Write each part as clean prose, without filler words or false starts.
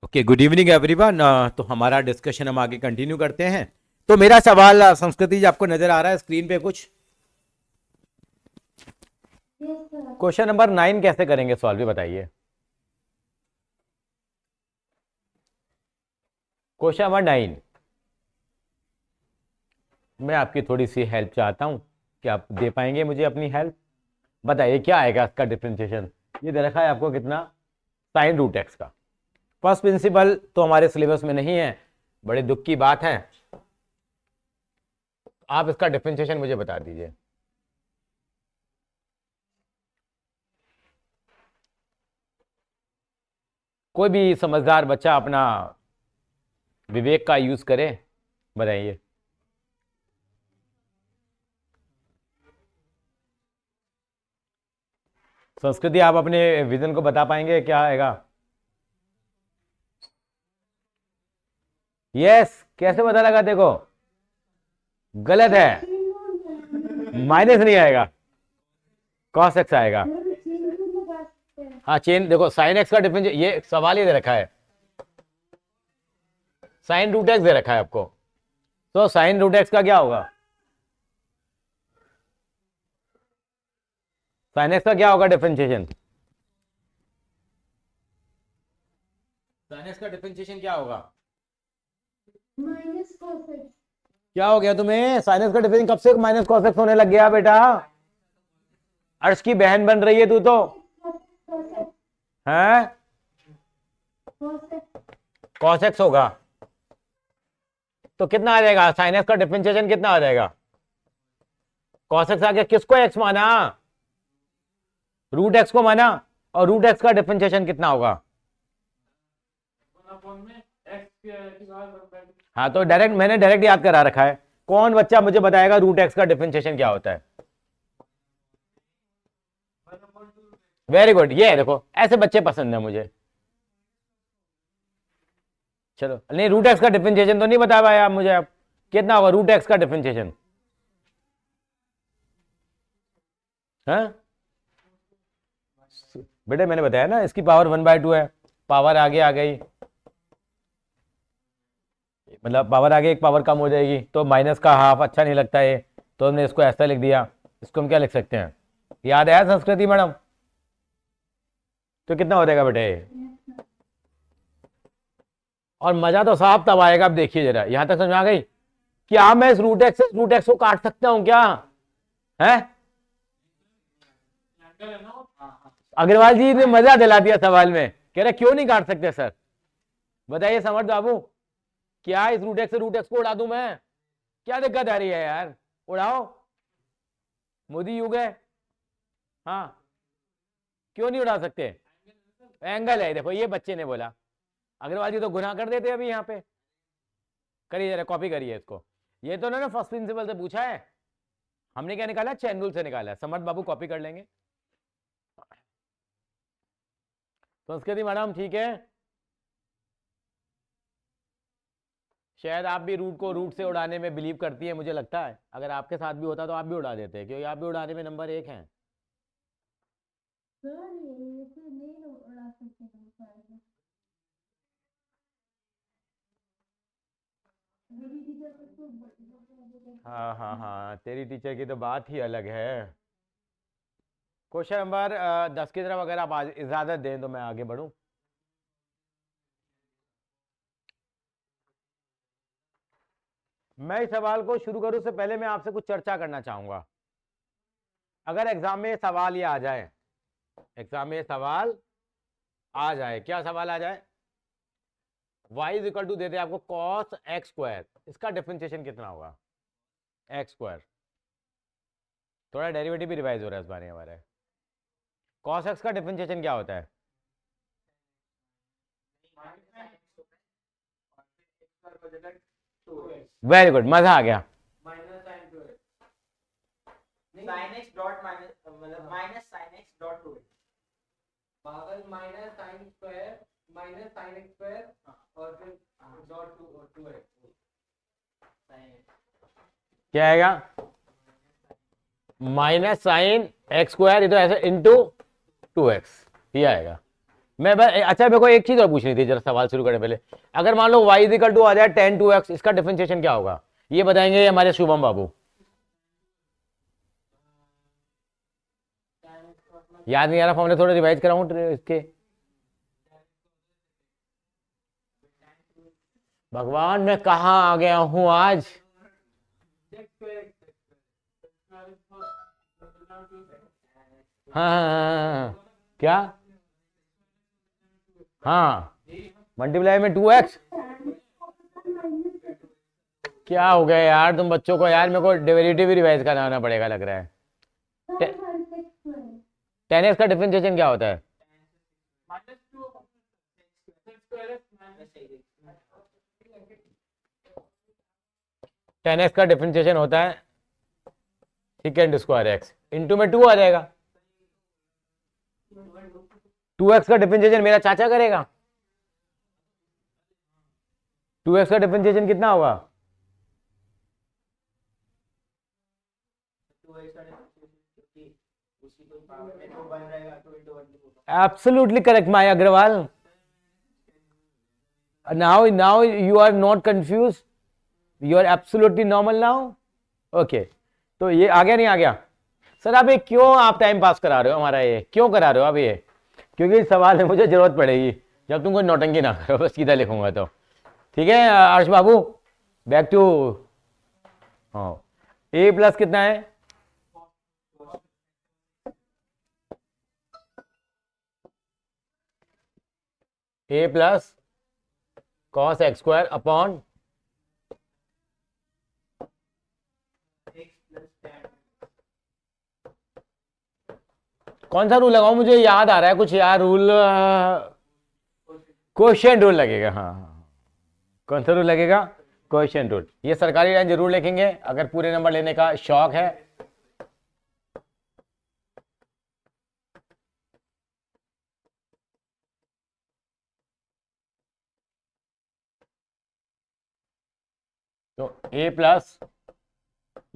Okay, good evening everyone. तो हमारा discussion हम आगे कंटिन्यू करते हैं। तो मेरा सवाल संस्कृति जी आपको नजर आ रहा है स्क्रीन पे कुछ? क्वेश्चन नंबर 9 कैसे करेंगे सॉल्व, ये बताइए। क्वेश्चन नंबर 9, मैं आपकी थोड़ी सी हेल्प चाहता हूं कि आप दे पाएंगे मुझे अपनी हेल्प। बताइए क्या आएगा इसका डिफरेंशिएशन। ये दे रखा है आपको कितना, साइन रूट एक्स का। फर्स्ट प्रिंसिपल तो हमारे सिलेबस में नहीं है, बड़े दुख की बात है। आप इसका डिफरेंशिएशन मुझे बता दीजिए। कोई भी समझदार बच्चा अपना विवेक का यूज करे, बताइए। संस्कृति आप अपने विजन को बता पाएंगे क्या आएगा? यस, कैसे पता लगा? देखो गलत है, माइनस नहीं आएगा, कॉस एक्स आएगा। हाँ चेन, देखो साइन एक्स का डिफरेंस, ये सवाल ही दे रखा है, साइन रूट एक्स दे रखा है आपको। तो साइन रूट एक्स का क्या होगा? साइन एक्स का क्या होगा डिफरेंशिएशन? साइन एक्स का डिफरेंशिएशन क्या होगा? Minus cos x. क्या हो गया तुम्हें? साइन एक्स का डिफरेंशिएशन कब से माइनस कॉस एक्स होने लग गया बेटा? अर्श की बहन बन रही है तू तो। हैं? कॉस एक्स होगा तो कितना आ जाएगा? साइन एक्स का डिफरेंशिएशन कितना आ जाएगा? कॉस एक्स आ गया, किसको एक्स माना? रूट एक्स को माना। और रूट एक्स का डिफरेंशिएशन कितना होगा? हाँ तो डायरेक्ट, मैंने डायरेक्ट याद करा रखा है। कौन बच्चा मुझे बताएगा रूट एक्स का डिफरेंशिएशन क्या होता है? वेरी गुड, ये देखो ऐसे बच्चे पसंद है मुझे। चलो, नहीं रूट एक्स का डिफरेंशिएशन तो नहीं बता पाया आप मुझे। आप कितना होगा रूट एक्स का डिफरेंशिएशन? हाँ बेटे, मैंने बताया ना इसकी पावर 1/2 है। पावर आगे आ गई, मतलब पावर आगे एक पावर कम हो जाएगी तो माइनस का हाफ अच्छा नहीं लगता है, तो हमने इसको ऐसा लिख दिया। इसको हम क्या लिख सकते हैं? याद आया संस्कृति मैडम? तो कितना हो जाएगा बेटे? और मजा तो साहब तब आएगा, अब देखिए जरा, यहां तक समझ आ गई? क्या मैं इस रूट एक्स को काट सकता हूं क्या? है अग्रवाल जी ने मजा दिला दिया सवाल में, कह रहे क्यों नहीं काट सकते सर। बताइए समर्थ बाबू, क्या इस रूट एक्स को उड़ा दूं मैं? क्या दिक्कत आ रही है यार? उड़ाओ, मोदी युग है। हाँ, क्यों नहीं उड़ा सकते? एंगल है, देखो ये बच्चे ने बोला। अग्रवाल जी तो गुनाह कर देते अभी यहाँ पे। करिए जरा, कॉपी करिए इसको। ये तो उन्होंने फर्स्ट प्रिंसिपल से पूछा है, हमने क्या निकाला? चैन रूल से निकाला है। समर्थ बाबू कॉपी कर लेंगे। संस्कृति मैडम ठीक है? शायद आप भी रूट को रूट से उड़ाने में बिलीव करती है, मुझे लगता है अगर आपके साथ भी होता तो आप भी उड़ा देते, क्योंकि आप भी उड़ाने में नंबर 1 हैं। सर ये तो नहीं उड़ा सकते हम सर। मेरी टीचर को हाँ हाँ हाँ, तेरी टीचर की तो बात ही अलग है। क्वेश्चन नंबर 10 की तरफ अगर आप इजाजत दें तो मैं आगे बढ़ूं। मैं इस सवाल को शुरू करूं से पहले मैं आपसे कुछ चर्चा करना चाहूंगा। अगर एग्जाम में सवाल ये आ जाए, एग्जाम में सवाल आ जाए, क्या सवाल आ जाए? y इज इक्वल टू देते आपको cos x स्क्वायर, इसका डिफरेंशिएशन कितना होगा? x square. थोड़ा डेरिवेटिव भी रिवाइज हो रहा है इस बारे में हमारे। cos x का डिफरेंशिएशन क्या होता है? वेरी गुड, मजा आ गया। साइन एक्स डॉट माइनस, मतलब minus sine x dot to पागल, minus sine square minus sine x square और फिर डॉट टू एक्स। क्या आएगा? माइनस साइन एक्स स्क्वायर, ये तो ऐसे इंटू 2x, ये आएगा। अच्छा मेरे को एक चीज और पूछनी थी जरा सवाल शुरू करने पहले। अगर मान लो y इक्वल टू आ जाए 10 2x, इसका डिफरेंशिएशन क्या होगा? ये बताएंगे हमारे शुभम बाबू। याद नहीं आ रहा फॉर्मूला, थोड़ा रिवाइज कराऊं इसके। भगवान मैं कहाँ आ गया हूं आज। हाँ हाँ हाँ, हाँ। क्या? हाँ मल्टीप्लाई में 2x। क्या हो गया यार तुम बच्चों को यार, मेरे को डेरिवेटिव भी रिवाइज कराना पड़ेगा लग रहा है। 10x का डिफरेंशिएशन क्या होता है? टेन एक्स का डिफरेंशिएशन होता है सेकेंड स्क्वायर एक्स, इंटू में 2 आ जाएगा। 2x का डिफरेंशिएशन मेरा चाचा करेगा। 2x का डिफरेंशिएशन कितना होगा? एब्सोल्युटली करेक्ट माय Agarwal. Now you are not confuse, you are absolutely normal now. Okay, तो ये आ गया नहीं आ गया? सर आप ये क्यों आप टाइम पास करा रहे हो हमारा, ये क्यों करा रहे हो आप ये? क्योंकि इस सवाल में मुझे जरूरत पड़ेगी, जब तुम कोई नौटंकी ना करो, बस सीधा लिखूंगा तो। ठीक है अर्श बाबू, बैक टू। हाँ, ए प्लस कितना है? A plus cos x square upon कौन सा रूल लगाऊं? मुझे याद आ रहा है कुछ यार रूल, क्वेश्चन रूल लगेगा। हाँ हाँ, कौन सा रूल लगेगा? Question rule. ये सरकारी लाइन जरूर लिखेंगे अगर पूरे नंबर लेने का शौक है। तो ए प्लस,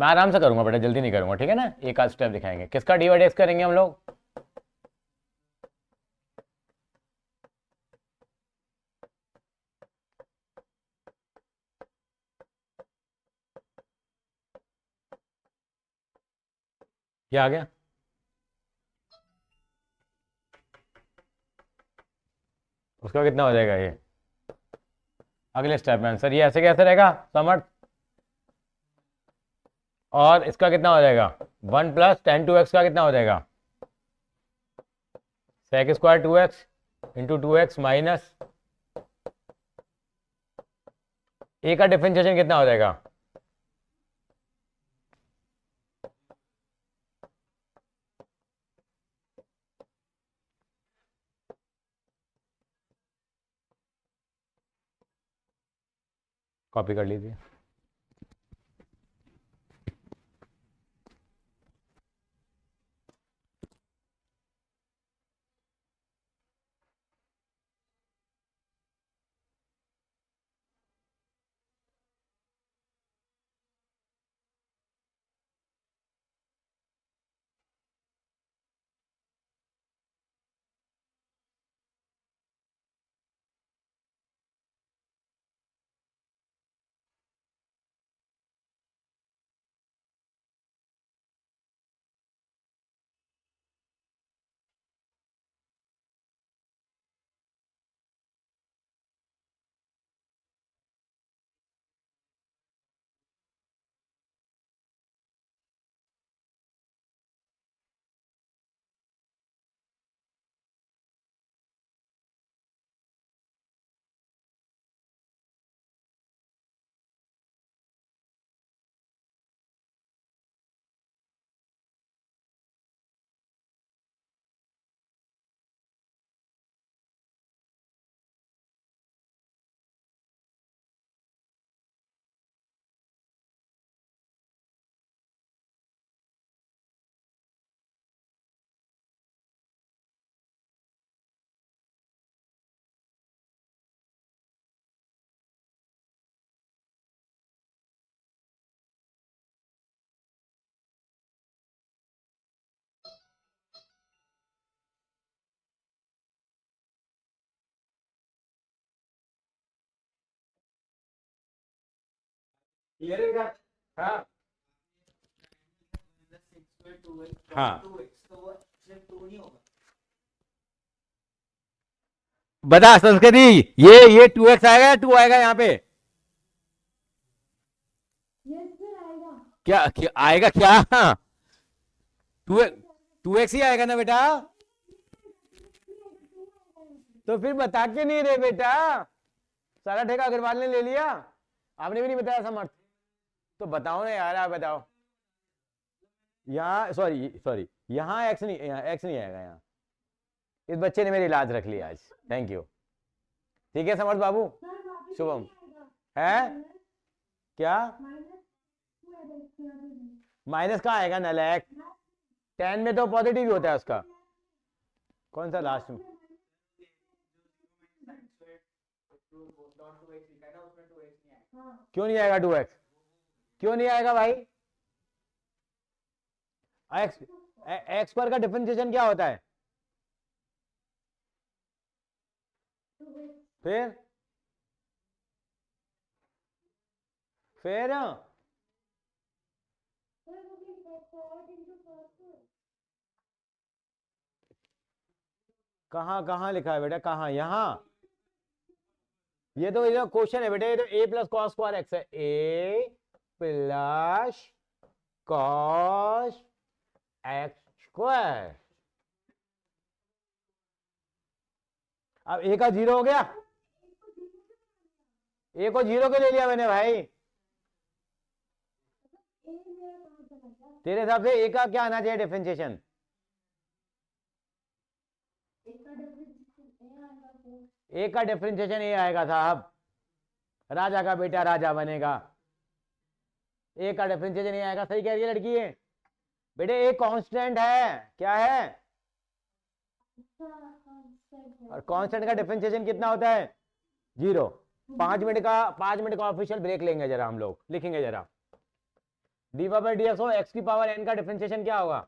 मैं आराम से करूंगा बेटा, जल्दी नहीं करूंगा, ठीक है ना? एक आध स्टेप दिखाएंगे। किसका डी बाई एक्स करेंगे हम लोग? क्या आ गया? उसका कितना हो जाएगा ये? अगले स्टेप में आंसर ये ऐसे कैसे रहेगा समर्थ? और इसका कितना हो जाएगा? 1 + 10 2x का कितना हो जाएगा? Sec square 2x into 2x minus a का डिफरेंशिएशन कितना हो जाएगा? कॉपी कर लीजिए। क्लियर है बेटा? हाँ हाँ। 2x तो वो सिर्फ 2 नहीं होगा। बता संस्कृति, ये 2x आएगा या 2 आएगा यहाँ पे? यस सर आएगा। क्या आएगा क्या? 2x ही आएगा ना बेटा? तो फिर बता के नहीं रहे बेटा, सारा ठेका अग्रवाल ने ले लिया, आपने भी नहीं बताया समर्थ। तो बताओ ना यार, आप बताओ। यहाँ सॉरी यहाँ एक्स नहीं आएगा यहाँ। इस बच्चे ने मेरी लाज रख ली आज, थैंक यू। ठीक है समर्थ बाबू, सर वापस शुभम नहीं आएगा। है क्या? -2 माइनस का आएगा नलायक, 10 में तो पॉजिटिव ही होता है उसका। कौन सा लास्ट में? क्यों नहीं आएगा 2x? क्यों नहीं आएगा भाई? एक्स स्क्वायर का डिफरेंशिएशन क्या होता है? फिर कहाँ लिखा है बेटा, कहाँ? यहाँ ये तो क्वेश्चन है बेटा, ये तो a plus cos square x है, a plus cos x square. अब a का 0 हो गया, a को 0 के ले लिया मैंने भाई। तेरे हिसाब से a का क्या आना चाहिए डिफरेंशिएशन? a का डिफरेंशिएशन a आएगा साहब, राजा का बेटा राजा बनेगा। a का डिफरेंशिएशन a आएगा, सही कह रही है लड़की है बेटे। a कांस्टेंट है, क्या है? और कांस्टेंट का डिफरेंशिएशन कितना होता है? 0। 5 मिनट का ऑफिशियल ब्रेक लेंगे जरा, हम लोग लिखेंगे जरा। dy/dx हो x की पावर n का डिफरेंशिएशन क्या होगा?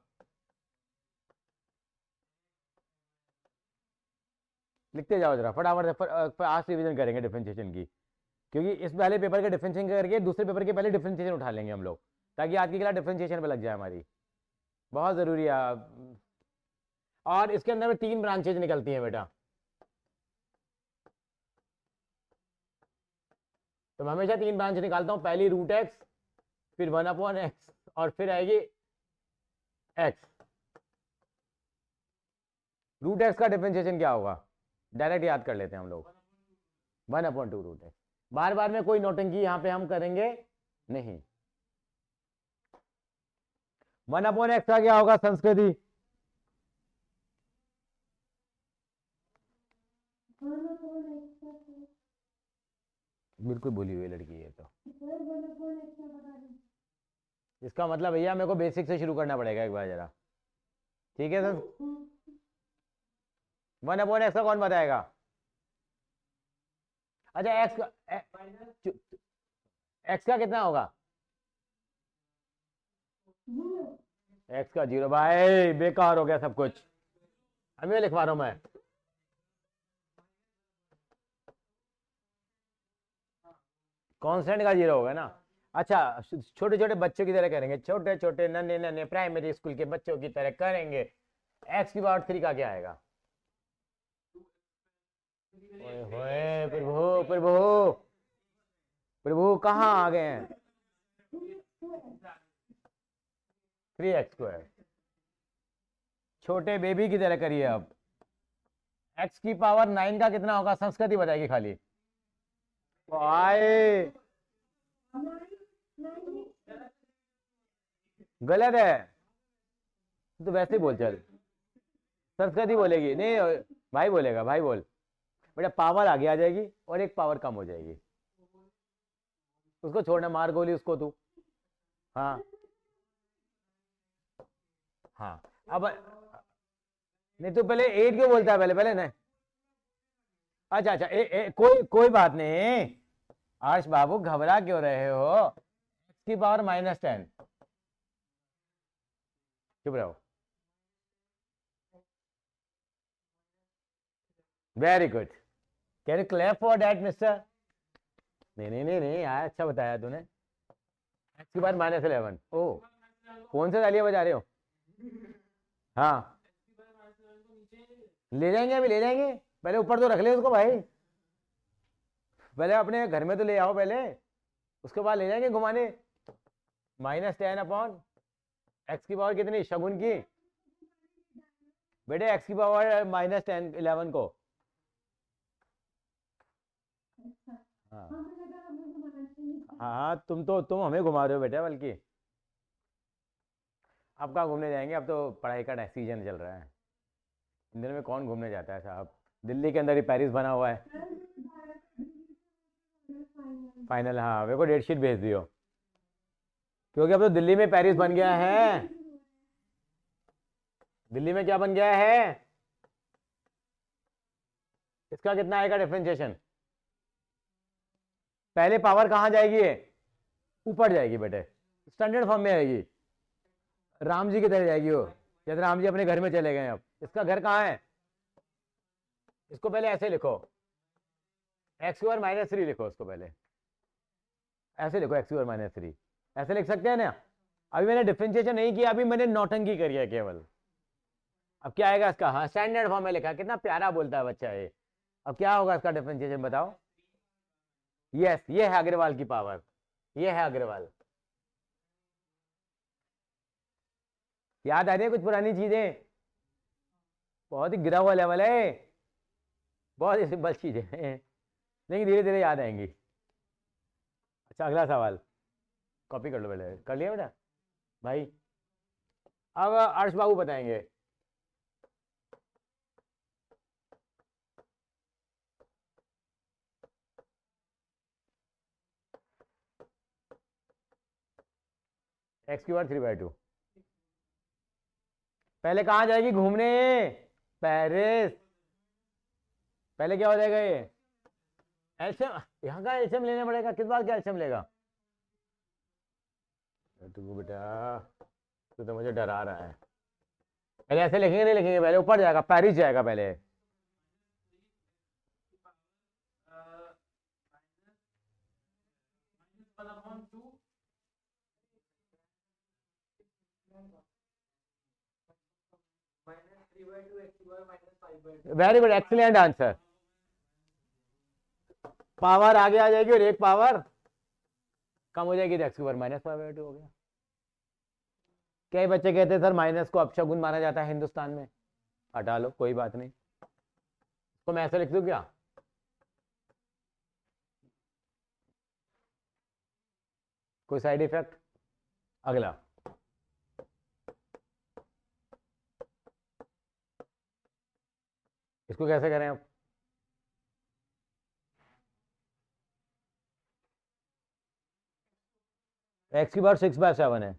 लिखते जाओ जरा फटाफट, आज रिवीजन करेंगे डिफरेंशिएशन की, क्योंकि इस पहले पेपर के डिफरेंशिएशन करके दूसरे पेपर के पहले डिफरेंशिएशन उठा लेंगे हम लोग, ताकि आज की क्लास डिफरेंशिएशन पे लग जाए हमारी, बहुत जरूरी है। और इसके अंदर में 3 ब्रांचेज निकलती हैं बेटा, तो मैं हमेशा 3 ब्रांच निकालता हूं। पहली √x, फिर 1/x, और फिर आएगी x। √x का डिफरेंशिएशन क्या होगा? डायरेक्ट याद कर लेते हैं हम लोग, 1/2 √x। बार बार में कोई नौटंकी यहां पे हम करेंगे नहीं। 1/x का क्या होगा संस्कृति? बिल्कुल भूली हुई लड़की है तो। इसका मतलब भैया मेरे को बेसिक से शुरू करना पड़ेगा एक बार जरा, ठीक है सर? 1/x का कौन बताएगा? अच्छा x का कितना होगा? x का 0। भाई बेकार हो गया सब कुछ, अभी लिखवा रहा हूं मैं। कांस्टेंट का 0 होगा ना? अच्छा, छोटे छोटे बच्चों की तरह करेंगे, छोटे छोटे नन्हे नन्हे प्राइमरी स्कूल के बच्चों की तरह करेंगे। x की पावर 3 का क्या आएगा? ओए प्रभु प्रभु प्रभु, कहाँ आ गए हैं? 3x²। छोटे बेबी की तरह करिए अब। x की पावर 9 का कितना होगा? संस्कृति बताएगी खाली। आए गलत है तो वैसे ही बोल, चल संस्कृति बोलेगी नहीं, भाई बोलेगा, भाई बोल बेटा। पावर आगे आ जाएगी और एक पावर कम हो जाएगी, उसको छोड़ना, मार गोली उसको तू। हाँ हाँ, अब नहीं तो पहले 8 क्यों बोलता है? पहले नहीं। अच्छा कोई बात नहीं आर्श बाबू, घबरा क्यों रहे हो? x की पावर -10, चुप रहो। Very good, can you clap for that mister? नहीं यार, अच्छा बताया तूने। एक्स की पावर -11। ओ कौन से तालियां बजा रहे हो? हाँ ले जाएंगे, अभी ले जाएंगे, पहले ऊपर तो रख ले उसको भाई, पहले अपने घर में तो ले आओ पहले, उसके बाद ले जाएंगे घुमाने। -10 अपॉन एक्स की पावर कितनी शगुन की बेटे, एक्स की पावर -10 11 को। हाँ हाँ, तुम हमें घुमा रहे हो बेटा, बल्कि अब कहाँ घूमने जाएंगे, अब तो पढ़ाई का सीजन चल रहा है, इन दिनों में कौन घूमने जाता है साहब, दिल्ली के अंदर ही पेरिस बना हुआ है। फाइनल, हाँ मेरे को डेट शीट भेज दियो, क्योंकि अब तो दिल्ली में पेरिस बन गया है। दिल्ली में क्या बन गया है? इसका कितना आएगा डिफरेंशिएशन? पहले पावर कहां जाएगी? ऊपर जाएगी बेटे, स्टैंडर्ड फॉर्म में आएगी, राम जी की तरह जाएगी वो, जैसे राम जी अपने घर में चले गए। अब इसका घर कहाँ है? इसको पहले ऐसे लिखो, एक्स की पावर -3 लिखो उसको पहले, ऐसे लिखो एक्स की पावर -3, ऐसे लिख सकते हैं ना। अभी मैंने डिफरेंशिएशन नहीं किया, अभी मैंने नौटंकी करी है केवल। अब क्या आएगा इसका? हाँ स्टैंडर्ड फॉर्म में लिखा, कितना प्यारा बोलता है बच्चा ये। अब क्या होगा इसका डिफरेंशिएशन बताओ? यस, ये है अग्रवाल की पावर, ये है अग्रवाल। याद आ रही है कुछ पुरानी चीजें? बहुत ही गिरा हुआ लेवल है, बहुत ही सिंपल चीजें हैं, लेकिन धीरे धीरे याद आएंगी। अच्छा अगला सवाल कॉपी कर लो पहले, कर लिया बेटा भाई। अब अर्श बाबू बताएंगे। एक्स की पावर 3/2 पहले कहां जाएगी घूमने? पेरिस। पहले क्या हो जाएगा ये? एल्शियम, यहाँ का एल्शियम लेना पड़ेगा, किस बात का एल्शियम लेगा? तू बेटा तू तो मुझे डरा रहा है। पहले ऐसे लिखेंगे नहीं लिखेंगे, पहले ऊपर जाएगा, पेरिस जाएगा पहले। Very good, excellent answer. Power आगे आ जाएगी और एक पावर कम हो जाएगी, तो एक्स की पावर -5/2 हो गया। कई बच्चे कहते हैं सर माइनस को अपशगुन माना जाता है हिंदुस्तान में, हटा लो कोई बात नहीं, तो मैं ऐसे लिख दूं क्या? कोई साइड इफेक्ट? अगला इसको कैसे करें आप? एक्स की पावर 6/7 है।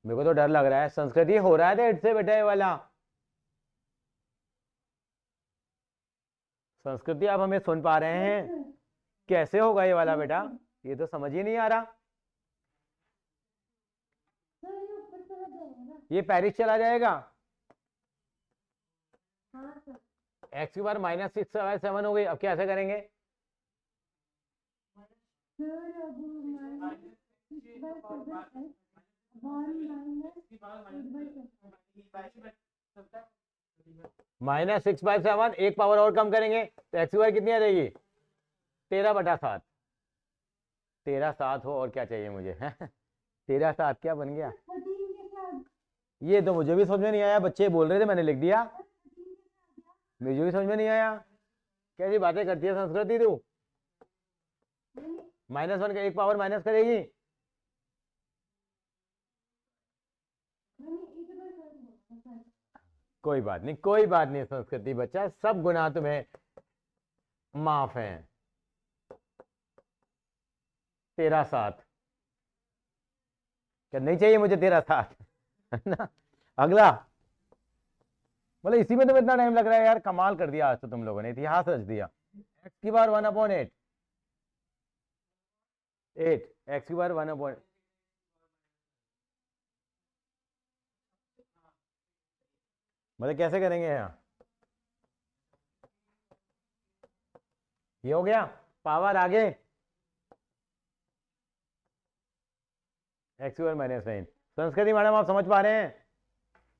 मेरे को तो डर लग रहा है, संस्कृति हो रहा है तो इससे बेटा ये वाला संस्कृति आप हमें सुन पा रहे हैं? कैसे होगा ये वाला बेटा, ये तो समझ ही नहीं आ रहा। सर ये ऊपर चला जाएगा ना? ये पेरिस चला जाएगा। हाँ सर। एक्स की पावर -6/7 हो गई, अब कैसे करेंगे? सर अब -6/7, एक पावर और कम करेंगे तो एक्स की पावर कितनी आ जाएगी? 13/7। 13/7 हो और क्या चाहिए मुझे? 13/7 क्या बन गया? ये तो मुझे भी समझ में नहीं आया, बच्चे बोल रहे थे मैंने लिख दिया, मुझे भी समझ में नहीं आया। कैसी बातें करती है संस्कृति तू? -1 का एक पावर माइनस करेगी। कोई बात नहीं, कोई बात नहीं संस्कृति बच्चा, सब गुनाह तुम्हें माफ हैं। 13/7 क्या नहीं चाहिए मुझे? 13/7 है ना। अगला, बोले इसी में तो इतना टाइम लग रहा है यार, कमाल कर दिया आज तो तुम लोगों ने, इतिहास रच दिया। एक्स की पावर 1/8, 8 एक्स की पावर 1/8। मतलब कैसे करेंगे यहाँ? ये हो गया पावर आगे, एक्स स्क्वायर माइनस 9। संस्कृति मैडम आप समझ पा रहे हैं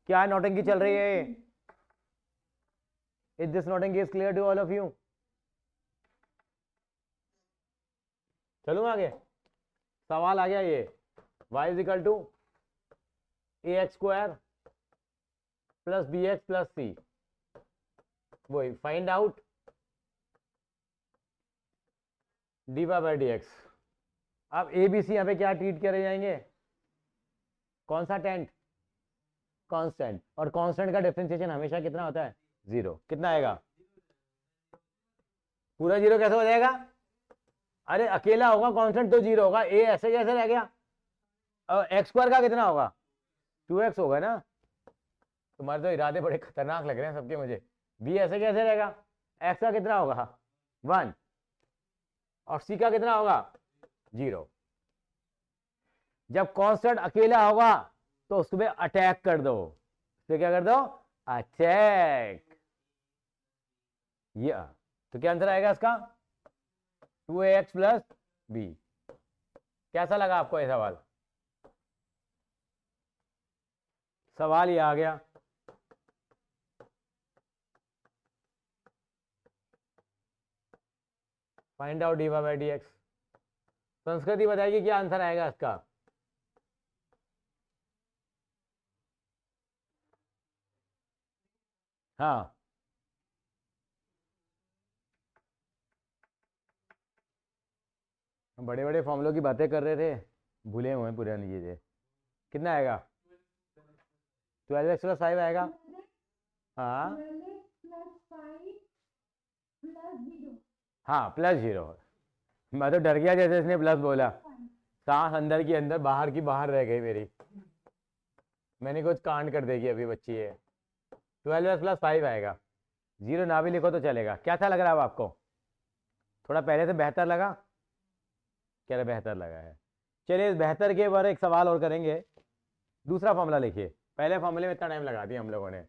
क्या नौटंकी चल रही है? इज दिस नौटंकी is clear to all of you? चलूं आगे, सवाल आ गया ये, y is equal to a x square plus b x plus c, वही find out D Y by D x. अब ए बी सी यहाँ पे क्या ट्रीट करे जाएंगे? कौन सा टेंट? कांस्टेंट। और कांस्टेंट का डिफरेंशिएशन हमेशा कितना होता है? 0। कितना आएगा? पूरा 0 कैसे हो जाएगा? अरे अकेला होगा कांस्टेंट तो 0 होगा। ए ऐसे कैसे रह गया? और एक्स स्क्वायर का कितना होगा? 2x होगा ना। तुम्हारे तो इरादे बड़े खतरनाक लग रहे हैं सबके मुझे। बी ऐसे कैसे रहेगा? एक्स का कितना होगा? 1। और सी का कितना होगा? 0। जब कांस्टेंट अकेला होगा तो उसमें अटैक कर दो। तो क्या कर दो? अटैक। ये तो क्या आंसर आएगा इसका? 2ax plus B. कैसा लगा आपको ये सवाल? सवाल ये आ गया। Find out D Y by D X. Sanskriti बताएगी क्या आंसर आएगा इसका? हाँ, हम बड़े बड़े फॉर्मूलों की बातें कर रहे थे, भूले हुए हैं पुरानी चीजें। कितना आएगा? 12x प्लस 5 आएगा। हाँ 12x plus 5 plus 0. हाँ, प्लस 0। मैं तो डर गया जैसे इसने प्लस बोला। सांस अंदर की अंदर, बाहर की बाहर रह गई मेरी। मैंने कुछ कांड कर देगी अभी बच्ची है। 12x प्लस 5 आएगा। 0 ना भी लिखो तो चलेगा। क्या था लग रहा है अब आपको? थोड़ा पहले से बेहतर लगा? क्या बेहतर लगा है? चलिए इस बेहतर के बारे एक सवाल और करेंगे। दूसरा फॉर्मूला लिखिए। पहले फॉर्मूले में इतना टाइम लगा दिया हम लोगों ने,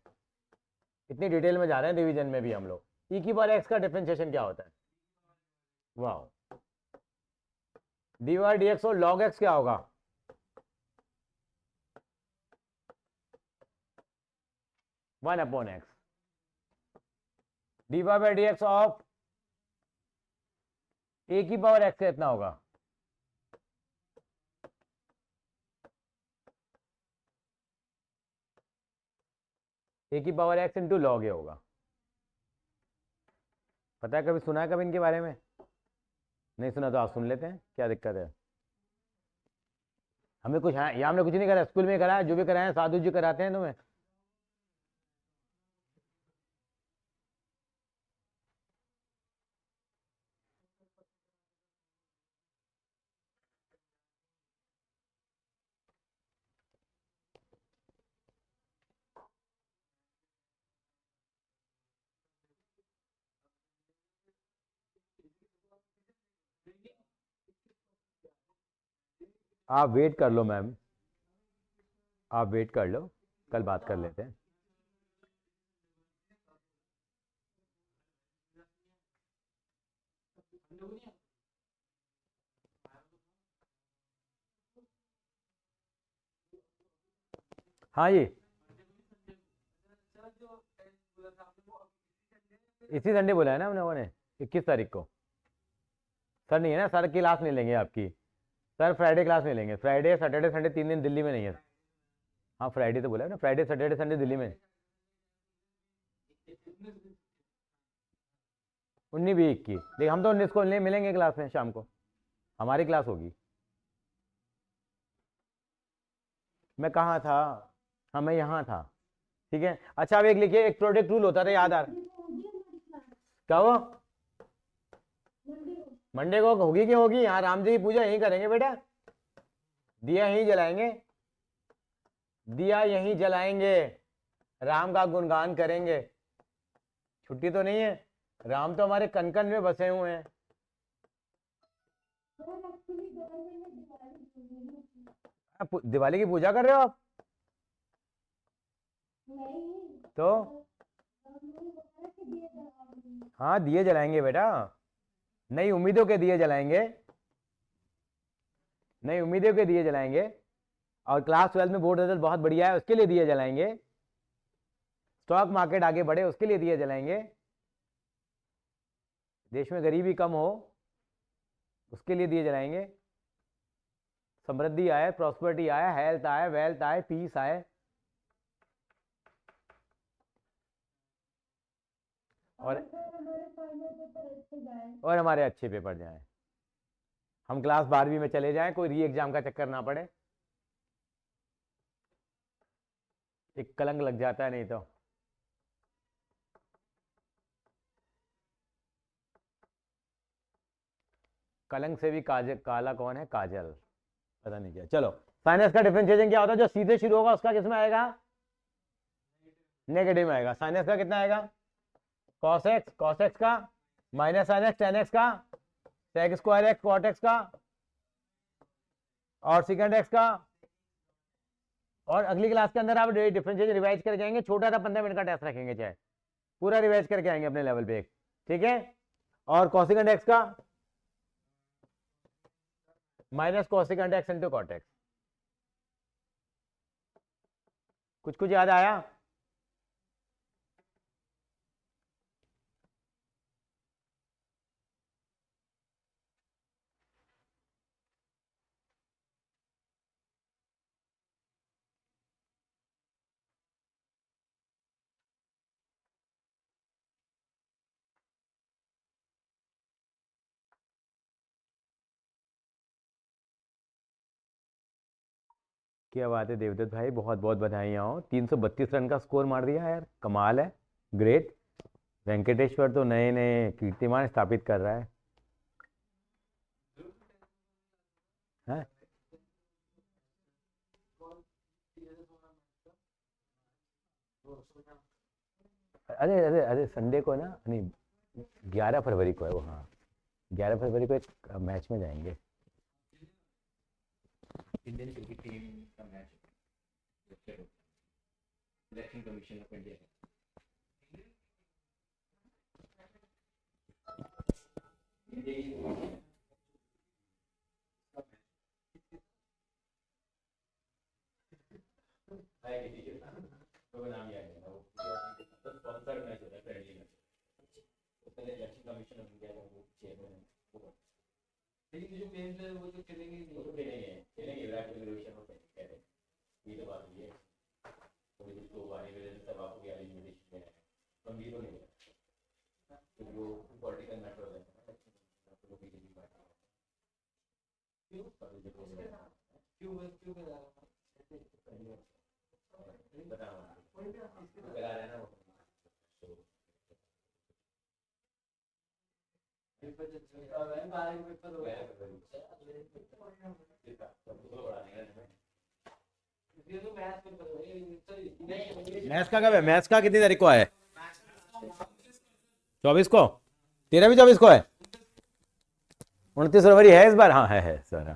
इतनी डिटेल में जा रहे हैं डिवीजन में भी हम लोग। ई की पावर एक्स का डिफरेंशिएशन क्या होता है? वाह। डी वाई डी एक्स और लॉग एक्स क्या होगा? One upon x. D Y by D x of a की पावर एक्स से इतना होगा। ए की power x into log a होगा। पता है, कभी सुना है कभी इनके बारे में? नहीं सुना तो आप सुन लेते हैं, क्या दिक्कत है? हमें कुछ है या हमने कुछ नहीं करा, स्कूल में कराया, जो भी कराया साधु जी कराते हैं तुम्हें। आप वेट कर लो मैम, आप वेट कर लो, कल बात कर लेते हैं। हाँ जी, इसी संडे बोला है ना हम लोगों ने, 21 तारीख को। सर नहीं है ना, सर क्लास नहीं लेंगे आपकी। सर फ्राइडे क्लास नहीं लेंगे। फ्राइडे सैटरडे संडे 3 दिन दिल्ली में नहीं है। हाँ फ्राइडे तो बोला है ना, फ्राइडे सैटरडे संडे दिल्ली में। 19-20 की, लेकिन हम तो 19 को नहीं मिलेंगे क्लास में, शाम को हमारी क्लास होगी। मैं कहाँ था? हाँ मैं यहाँ था। ठीक है, अच्छा अब एक लिखिए, एक प्रोडक्ट रूल होता था, याद आ रहा? क्या वो? मंडे को होगी कि होगी? यहाँ राम जी की पूजा यहीं करेंगे बेटा, दिया यहीं जलाएंगे, दिया यहीं जलाएंगे, राम का गुणगान करेंगे। छुट्टी तो नहीं है, राम तो हमारे कन कन में बसे हुए हैं। दिवाली की पूजा कर रहे हो आप? तो हाँ दिए जलाएंगे बेटा, नई उम्मीदों के दिए जलाएंगे, नई उम्मीदों के दिए जलाएंगे। और क्लास 12 में बोर्ड रिजल्ट बहुत बढ़िया है, उसके लिए दिए जलाएंगे। स्टॉक मार्केट आगे बढ़े, उसके लिए दिए जलाएंगे। देश में गरीबी कम हो, उसके लिए दिए जलाएंगे। समृद्धि आए, प्रॉस्पेरिटी आए, हेल्थ आए, वेल्थ आए, पीस आए। और हमारे फाइनल पेपर अच्छे जाए। और हमारे अच्छे पेपर जाएं, हम क्लास 12वीं में चले जाएं, कोई री एग्जाम का चक्कर ना पड़े। एक कलंक लग जाता है नहीं तो। कलंक से भी काला कौन है? काजल। पता नहीं क्या। चलो, साइनस का डिफरेंशिएशन क्या होता है? जो सीधे शुरू होगा उसका किस में आएगा? नेगेटिव में आएगा। साइनस का कितना आएगा? cos x का minus sin x tan x का sec square x cot x का और secant x का। और अगली क्लास के अंदर आप डिफरेंशिएशन रिवाइज कर जाएंगे। छोटा सा 15 मिनट का टेस्ट रखेंगे, चाहे पूरा रिवाइज करके आएंगे अपने लेवल पे। ठीक है। और cosecant x का minus cosecant x into cot x। कुछ कुछ याद आया? क्या बात है देवदत्त भाई, बहुत बहुत बधाइयाँ हो। 332 रन का स्कोर मार दिया यार, कमाल है, ग्रेट। वेंकटेश्वर तो नए नए कीर्तिमान स्थापित कर रहा है। हैं? अरे अरे अरे संडे को ना, नहीं 11 फरवरी को है वो। हाँ 11 फरवरी को एक मैच में जाएंगे, इंडियन क्रिकेट टीम का match, election commission of India. तो नाम याद है वो, स्पॉन्सर्ड मैच होता है फ्रेंडली मैच। उसमें इलेक्शन कमीशन ऑफ इंडिया का वो चेयरमैन है। लेकिन जो मेन है वो तो खेलेंगे ही नहीं। वो खेलेंगे विराट कोहली, रोहित शर्मा कह रहे हैं। ये तो बात ये है, थोड़ी कुछ लोग आने वाले तब आपको क्या लिमिटेशन है, हम ये तो नहीं है। तो जो पॉलिटिकल मैटर होता है आपको लोग की बात है। क्यों क्यों बता रहा है ना वो। मैथ्स का कब है? मैथ्स का कितनी तारीख को है? 24 को। तेरा भी 24 को है? 29 फरवरी है इस बार। हाँ है सर।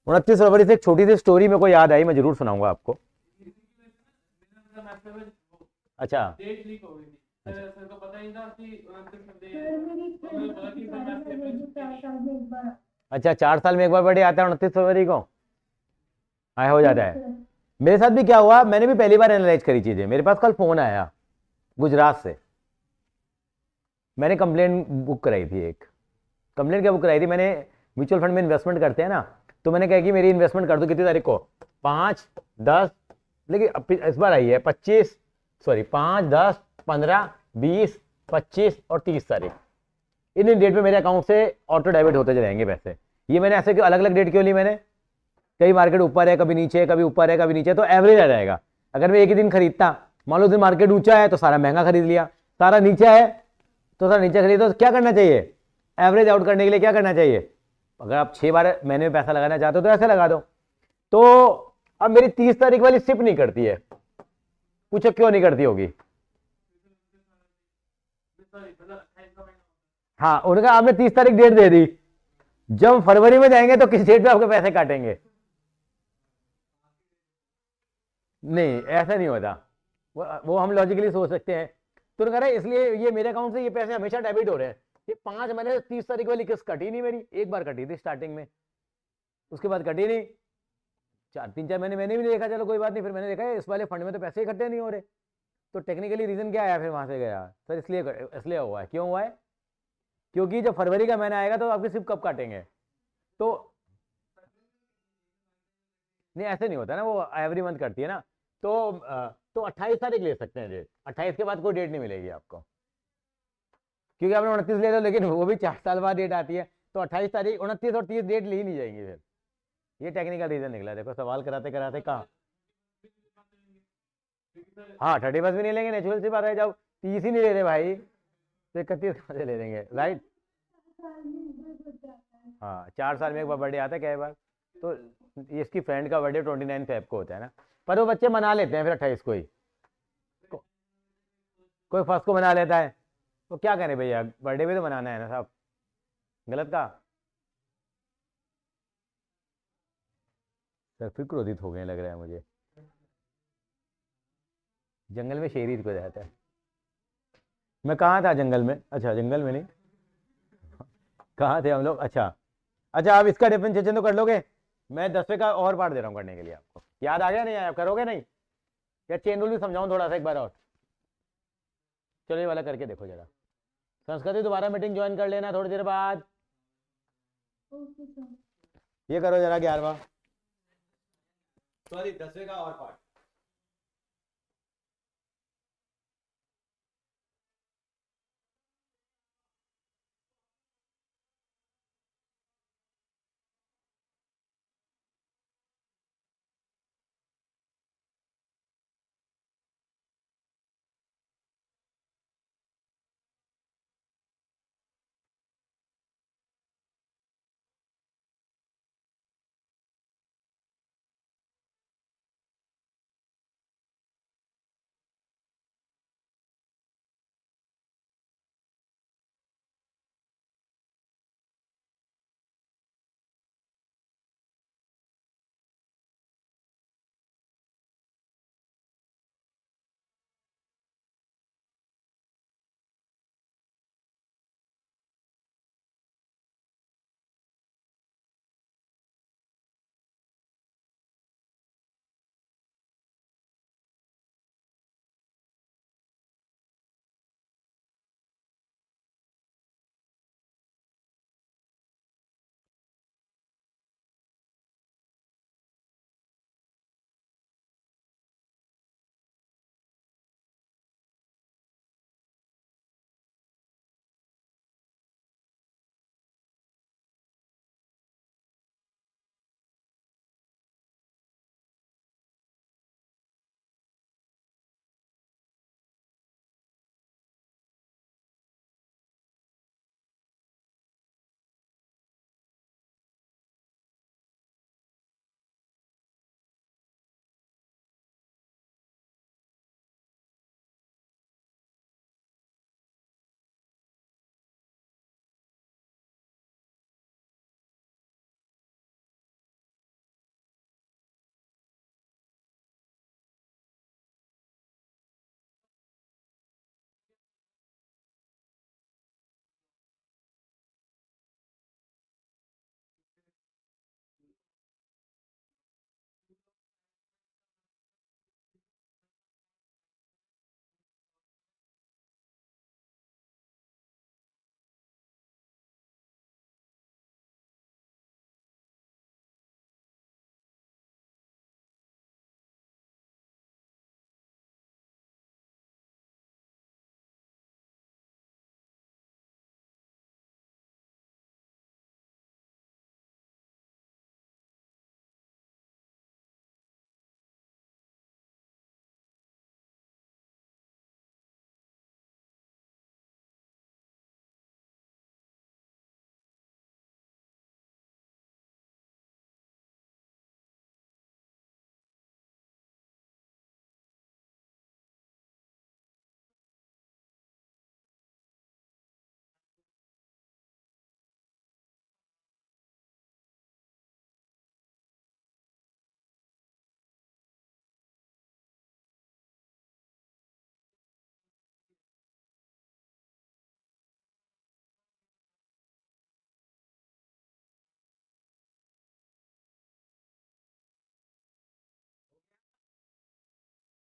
29 फरवरी से एक छोटी सी स्टोरी मेरे को याद आई, मैं जरूर सुनाऊंगा आपको। अच्छा डेट लीक हो गई थी। सर को पता ही था कि अच्छा 4 साल में एक बार बर्थडे आता है 29 फरवरी को। हाँ हो जाता है। मेरे साथ भी क्या हुआ, मैंने भी पहली बार एनालाइज करी चीजें। मेरे पास कल फोन आया गुजरात से, मैंने कंप्लेंट बुक कराई थी। एक कंप्लेंट क्या बुक कराई थी मैंने, म्यूचुअल फंड में इन्वेस्टमेंट करते हैं ना, तो मैंने कहा कि मेरी इन्वेस्टमेंट कर दो कितनी तारीख को, 5, 10, लेकिन इस बार आई है 25, सॉरी 5, 10, 15, 20, 25 और 30 तारीख। इन डेट पे मेरे अकाउंट से ऑटो डेबिट होते जाएंगे पैसे। ये मैंने ऐसे अलग अलग डेट क्यों ली मैंने, कई मार्केट ऊपर है कभी नीचे है, कभी ऊपर है कभी नीचे है, तो एवरेज आ जाएगा। अगर मैं एक ही दिन खरीदता, मान लो दिन मार्केट ऊंचा है तो सारा महंगा खरीद लिया, सारा नीचे है तो सारा नीचे खरीदो। तो क्या करना चाहिए, एवरेज आउट करने के लिए क्या करना चाहिए, अगर आप 6 बार महीने में पैसा लगाना चाहते हो तो ऐसे लगा दो। तो अब मेरी 30 तारीख वाली सिप नहीं करती है, पूछो क्यों नहीं करती होगी। हाँ उनका आपने 30 तारीख डेट दे दी, जब फरवरी में जाएंगे तो किस डेट पे आपके पैसे काटेंगे। नहीं ऐसा नहीं होता, वो हम लॉजिकली सोच सकते हैं। तो कह रहा है इसलिए ये मेरे अकाउंट से ये पैसे हमेशा डेबिट हो रहे हैं। ये 5 महीने 30 तारीख वाली किस्त कटी नहीं मेरी, एक बार कटी थी स्टार्टिंग में, उसके बाद कटी नहीं, 3-4 महीने मैंने भी नहीं देखा, चलो कोई बात नहीं, फिर मैंने देखा इस वाले फंड में तो पैसे इकट्ठे नहीं हो रहे, तो टेक्निकली रीजन क्या आया, फिर वहां से गया सर इसलिए हुआ है। क्यों हुआ है? क्योंकि जब फरवरी का महीना आएगा तो आपके सिर्फ कब काटेंगे, तो नहीं ऐसे नहीं होता ना, वो एवरी मंथ करती है ना, तो 28 तारीख ले सकते हैं डेट, 28 के बाद कोई डेट नहीं मिलेगी आपको, क्योंकि आपने 29 ले लो, लेकिन वो भी 4 साल बाद डेट आती है, तो 28 तारीख, 29 और 30 डेट ली नहीं जाएंगी फिर। ये टेक्निकल रीजन निकला, देखो सवाल कराते कराते कहाँ। हाँ 31 भी नहीं लेंगे, नेचुरल सी बात है, जब 30 ही नहीं ले रहे भाई तो 31 कहाँ से ले लेंगे, राइट। साल में एक बार हो जाता है। हाँ 4 साल में एक बार बर्थडे आता है, कई बार, तो ये इसकी फ्रेंड का बर्थडे 29 फेब को होता है ना, पर वो बच्चे मना लेते हैं फिर 28 को ही, कोई फर्स्ट को मना लेता है, तो क्या करें भैया, बर्थडे भी तो मनाना है ना साहब, गलत का। सर फिर क्रोधित हो गए लग रहा है मुझे, जंगल में शेर ही को जाता है। मैं कहाँ था जंगल में, अच्छा जंगल में नहीं, कहाँ थे हम लोग, अच्छा अच्छा, आप इसका डिफरेंशिएशन तो कर लोगे, मैं 10वें का और पार्ट दे रहा हूँ करने के लिए, आपको याद आ गया नहीं आया, करोगे नहीं, या चेन रूल भी समझाऊं थोड़ा सा एक बार और, चलो ये वाला करके देखो जरा। संस्कृति दोबारा मीटिंग ज्वाइन कर लेना थोड़ी देर बाद, ओके सर। ये करो जरा 11वां, सॉरी 10वें का और पार्ट।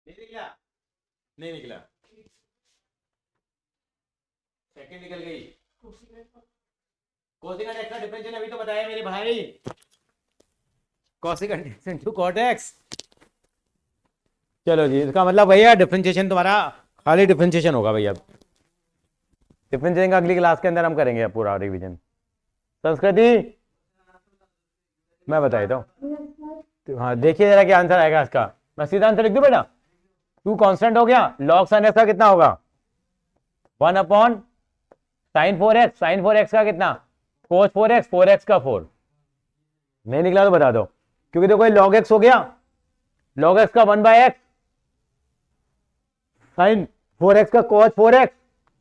नहीं निकला, नहीं निकला, सेकंड निकल गई। कोसेकेंट एक्स का डिफरेंशियल अभी तो बताया मेरे भाई, cosecant X into cot X. चलो जी, इसका मतलब भैया डिफरेंशिएशन तुम्हारा खाली डिफरेंशिएशन होगा भैया। डिफरेंशिएशन का अगली क्लास के अंदर हम करेंगे पूरा रिवीजन। संस्कृति मैं बताई तो हाँ, देखिए जरा क्या आंसर आएगा इसका। मैं सीधा आंसर लिख दूं बेटा। टू कांस्टेंट हो गया, log sin x का कितना होगा 1 upon sin 4x, sin 4x का कितना cos 4x, 4x का 4। नहीं निकला तो बता दो, क्योंकि देखो ये log x हो गया, log x का 1/x, sin 4x का cos 4x,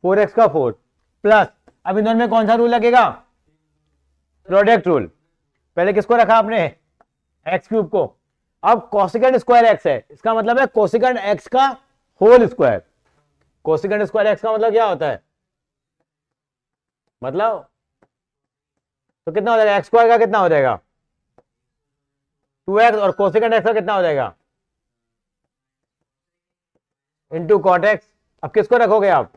4x का 4 प्लस, अब इन दोनों में कौन सा रूल लगेगा, प्रोडक्ट रूल। पहले किसको रखा आपने, एक्स क्यूब को, अब कोसेकेंट स्क्वायर एक्स है, इसका मतलब है कोसेकेंट एक्स का whole square. Cosecant square X का मतलब क्या होता है, मतलब तो कितना हो जाएगा, एक्स स्क्वायर का कितना हो जाएगा 2x, और कोसेकेंट एक्स का कितना हो जाएगा इंटू कॉट एक्स। अब किसको रखोगे आप,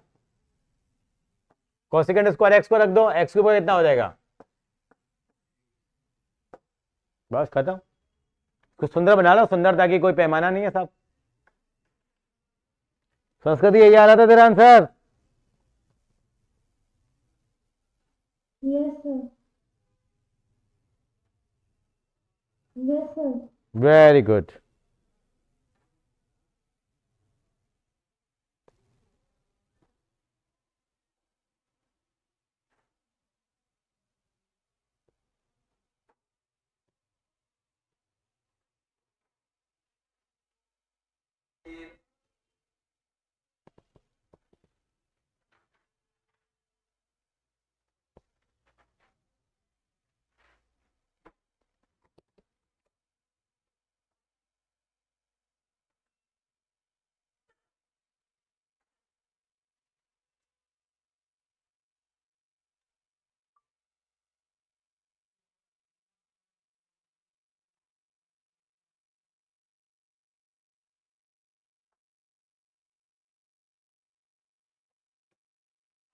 कोसेकेंट स्क्वायर एक्स को रख दो, एक्स के ऊपर कितना हो जाएगा, बस खत्म। कुछ सुंदर बना लो, सुंदरता की कोई पैमाना नहीं है साहब। संस्कृति यही आ रहा था तेरा answer. Yes, sir. Yes, sir. Very good.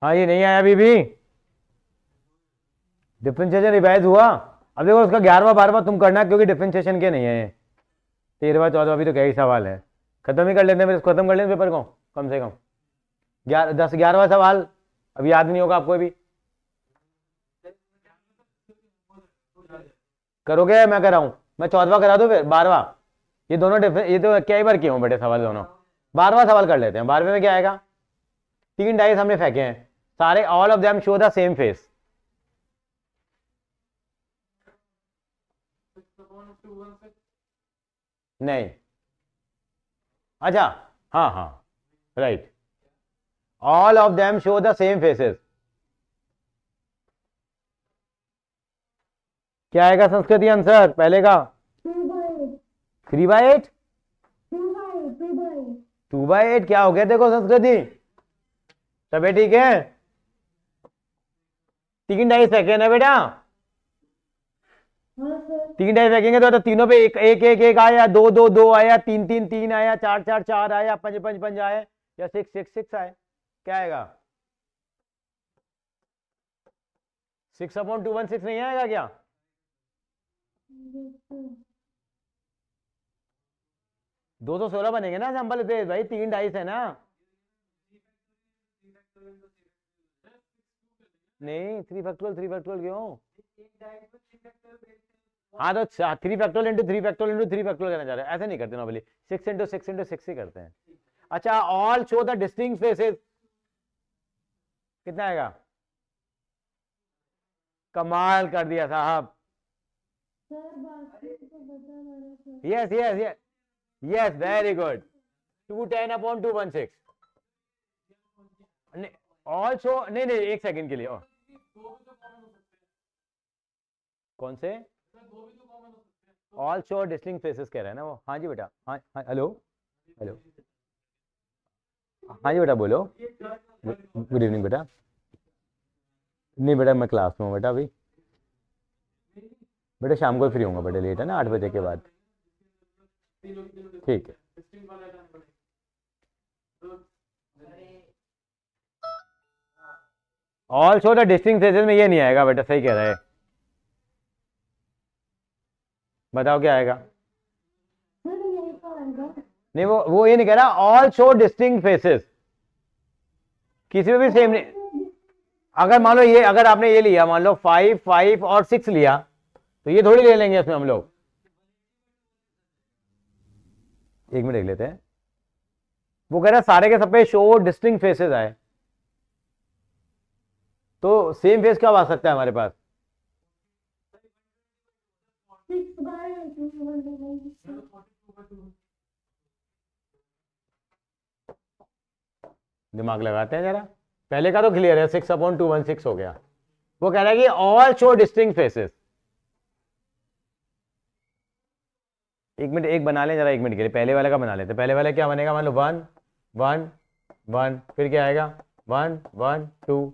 हाँ ये नहीं आया अभी भी, डिफरेंशिएशन रिवाइज हुआ। अब देखो उसका 11वां 12वां तुम करना, क्योंकि डिफरेंशिएशन के नहीं है, 13वां 14वां अभी तो क्या ही सवाल है। खत्म ही कर लेते हैं, फिर खत्म कर लेते पेपर को, कम से कम 10 11वां सवाल अब याद नहीं होगा आपको भी। करोगे मैं कराऊं, मैं 14वां करा दूं फिर 12वां, ये दोनों ये तो कई बार किए हूं बेटे सवाल दोनों। 12वां सवाल कर लेते हैं। 12वें में क्या आएगा, 3 डाइस हमने फेंके हैं सारे, all of them show the same face. नहीं, अच्छा हाँ हाँ right, all of them show the same faces. क्या आएगा संस्कृति आंसर पहले का, 2/8. 3/8, 2/8. 2/8. 2/8 क्या हो गया देखो संस्कृति, तबे ठीक है। 3 डाइस फेंके ना बेटा, हाँ सर. 3 डाइस फेंकेंगे तो तीनों पे एक एक एक एक आया, 2 2 2 आया, 3 3 3 आया, 4 4 4 आया, 5 5 5 आया, या 6 6 6 आए। क्या आएगा 6/216 नहीं आएगा क्या, Yes, sir. 216 बनेंगे ना सैंपल पे भाई, 3 डाइस है ना। नहीं 3 फैक्टोरियल क्यों, हाँ तो 3 factorial into 3 factorial into 3 factorial करना चाह रहे हैं, ऐसे नहीं करते नॉर्मली, 6 इंटू 6 इंटू 6 ही करते हैं। अच्छा all show the distinct faces, कितना आएगा, कमाल कर दिया साहब। सर बाकी तो बता रहा sir. Yes yes yes yes very good, 210/216। Also नहीं नहीं एक सेकंड के लिए और कौन से, ऑल शो डिस्टिंक्ट फेसेस कह रहा है ना वो। हाँ जी बेटा, हाँ हाँ हेलो हेलो, हाँ जी बेटा बोलो, गुड इवनिंग बेटा। नहीं बेटा मैं क्लास में हूँ बेटा अभी, बेटा शाम को फ्री होऊंगा बेटा, लेट है ना 8 बजे के बाद। ठीक है all show the distinct faces में ये नहीं आएगा बेटा, सही कह रहा है। बताओ क्या आएगा? सर यही तो आएगा। नहीं, वो ये नहीं कह रहा, ऑल शो डिस्टिंक्ट फेसेस, किसी में भी सेम नहीं। अगर मान लो ये, अगर आपने ये लिया, मान लो 5 5 और 6 लिया, तो ये थोड़ी ले लेंगे इसमें हम लोग। एक मिनट देख लेते हैं। वो कह रहा है सारे के सब पे शो डिस्टिंक्ट फेसेस आए, तो सेम फेस क्या आ सकता है हमारे पास? 6/2 दिमाग लगाते हैं जरा, पहले का तो क्लियर है, 6/216 हो गया। वो कह रहा है कि ऑल शो डिस्टिंक्ट फेसेस। एक मिनट, एक बना लें जरा, एक मिनट के लिए पहले वाले का बना लेते हैं। पहले वाला क्या बनेगा? मान लो 1 1 1, फिर क्या आएगा? 1 1 2।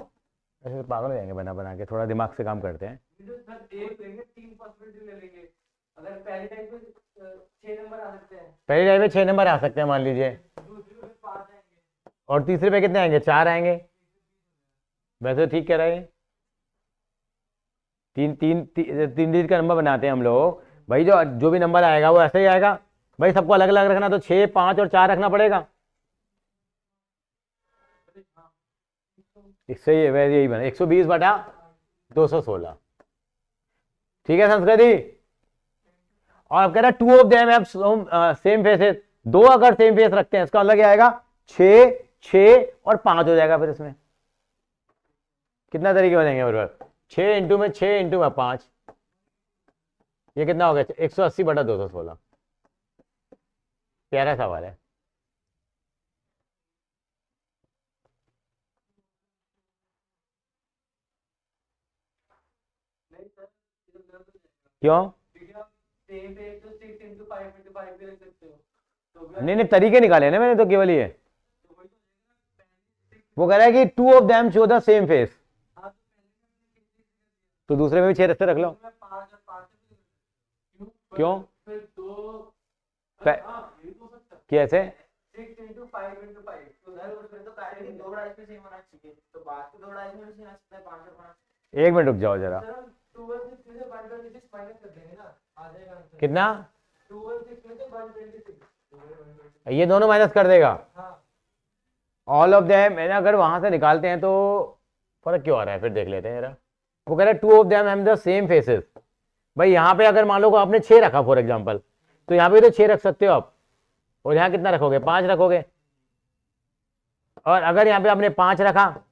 ऐसे तो पागल हो जाएंगे बना बना के, थोड़ा दिमाग से काम करते हैं। सर एक लेंगे, 3 पॉसिबिलिटी ले लेंगे। अगर पहले टाइप में 6 नंबर आ सकते हैं, पहले टाइप में 6 नंबर आ सकते हैं मान लीजिए, दूसरे में 5 आएंगे, और तीसरे पे कितने आएंगे? 4 आएंगे। वैसे तो ठीक कह रहे हैं। तीन तीन तीन डिजिट का नंबर बनाते हैं हम लोग भाई, जो जो भी नंबर आएगा वो ऐसे ही आएगा भाई। सबको अलग अलग रखना, तो 6 5 और 4 रखना पड़ेगा। इससे ही वैसे यही बना 120/216। ठीक है संस्कृति। और अब कह रहा है 2 of them have same faces, 2 अगर सेम फेस रखते हैं, इसका मतलब क्या आएगा? 6 6 और 5 हो जाएगा। फिर इसमें कितना तरीके हो जाएंगे बराबर? 6 इंटू में 6 इंटू में 5, ये कितना हो गया? 180/216। प्यारा सवाल है। नहीं सर, ये तो गलत हो जाएगा, क्यों? क्योंकि आप सेम पे तो 6 इंटू 5 भी रख सकते हो, तो भी नहीं नहीं, तरीके निकाले ना मैंने तो केवल ये। तो वही तो हो जाएगा। वो कह रहा है कि 2 of them show the same face, हाँ, तो तो दूसरे में भी 6 रस्ते रख लो। मैं 5 और 5 क्यों? फिर 2, पै- हाँ ये तो हो सकता है। कैसे? 6 इंटू 5 इंटू 5 तो सर उसमें तो कार्य की 2 डाइस पे सेम होना चाहिए, तो बात तो 2 डाइस में से आ सकता है 5 और 5। एक मिनट रुक जाओ जरा। सर हम 216 से 126 माइनस कर देंगे ना, आ जाएगा आंसर। कितना? 216 में से 126। ये दोनों माइनस कर देगा। हाँ, ऑल ऑफ देम, अगर वहां से निकालते हैं तो फर्क क्यों आ रहा है? फिर देख लेते हैं जरा। वो कह रहा है 2 of them have the same faces. भाई यहाँ पे अगर मान लो आपने 6 रखा फॉर एग्जाम्पल, तो यहाँ पे तो 6 रख सकते हो आप, और यहाँ कितना रखोगे? 5 रखोगे। और अगर यहाँ पे आपने 5 रखा,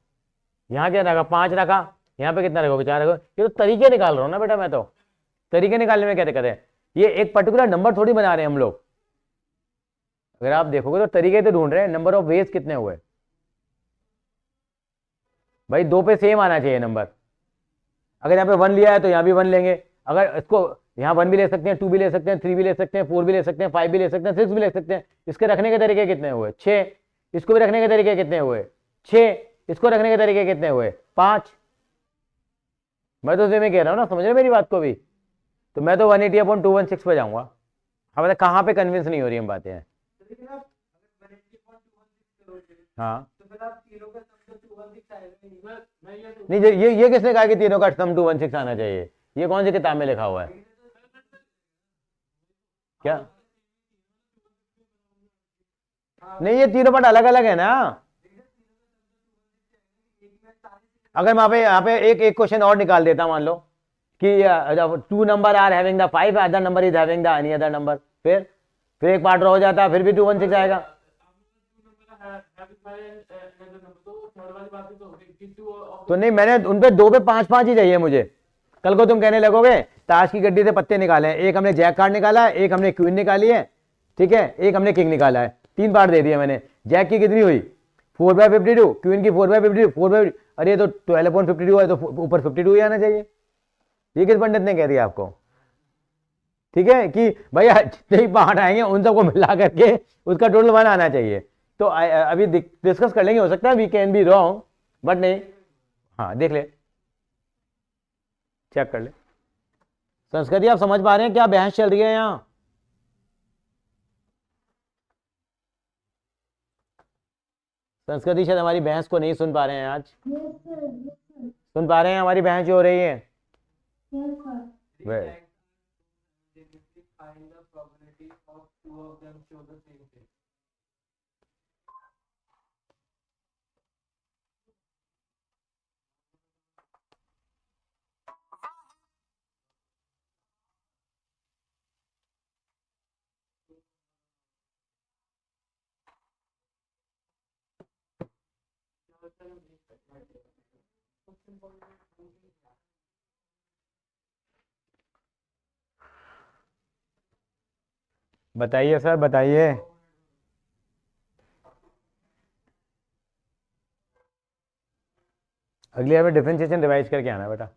यहाँ क्या रखा? 5 रखा, यहाँ पे कितना रखोगे? 4 रखोगे। ये तो तरीके निकाल रहा हूँ ना बेटा मैं तो, तरीके निकालने में क्या दिक्कत है? ये एक पर्टिकुलर नंबर थोड़ी बना रहे हैं हम लोग। अगर आप देखोगे तो तरीके तो ढूंढ रहे हैं, नंबर ऑफ वेज कितने हुए भाई। 2 पे सेम आना चाहिए नंबर। अगर यहाँ पे 1 लिया है तो यहाँ भी 1 लेंगे। अगर इसको यहाँ 1 भी ले सकते हैं, 2 भी ले सकते हैं, 3 भी ले सकते हैं, 4 भी ले सकते हैं, 5 भी ले सकते हैं, 6 भी ले सकते हैं। इसके रखने के तरीके कितने हुए? 6। इसको भी रखने के तरीके कितने हुए? 6। इसको रखने के तरीके कितने हुए? 5। मैं तो में कह रहा हूँ ना, समझ रहे मेरी बात को भी। तो मैं तो 180/216 पे जाऊंगा। हाँ मतलब कहाँ पे कन्विंस नहीं हो रही हम बातें हैं। लेकिन आप अगर 180/216 करोगे, हाँ तो फिर आप तीनों का सम तो 216 आएगा। नहीं ये तो नहीं, ये किसने कहा कि तीनों का सम 216 आना चाहिए? ये कौन सी किताब में लिखा हुआ है? क्या? नहीं, ये तीनों पार्ट अलग अलग है ना। अगर यहाँ पे एक एक क्वेश्चन और निकाल देता, मान लो कि 2 number are having the 5, other number is having the any other number, फिर एक पार्ट रह जाता, फिर भी 216 आएगा। तो नहीं, मैंने उन पे 2 पे 5 5 ही चाहिए मुझे। कल को तुम कहने लगोगे ताश की गड्डी से पत्ते निकाले हैं, एक हमने जैक कार्ड निकाला है, एक हमने क्वीन निकाली है, ठीक है, एक हमने किंग निकाला है। 3 पार्ट दे दिए मैंने। जैक की कितनी हुई? 4/52, क्वीन की 4/52, 4/52। अरे तो 12/52 है, तो ऊपर 52 ही आना चाहिए। ये किस पंडित ने कह दिया आपको? ठीक है कि भैया जितने ही पार्ट आएंगे उन सबको मिला करके उसका टोटल 1 आना चाहिए। तो अभी डिस्कस कर लेंगे, हो सकता है we can be wrong, but नहीं। हाँ देख ले, चेक कर ले। संस्कृति आप समझ पा रहे हैं क्या बहस चल रही है यहाँ? संस्कृति शायद हमारी बहस को नहीं सुन पा रहे हैं आज। Yes sir, yes sir. सुन पा रहे हैं? हमारी बहन जो हो रही है। Yes, sir. Well. Find the probability of two of them show the same thing. बताइए सर, बताइए। अगली बार में डिफरेंशिएशन रिवाइज करके आना बेटा।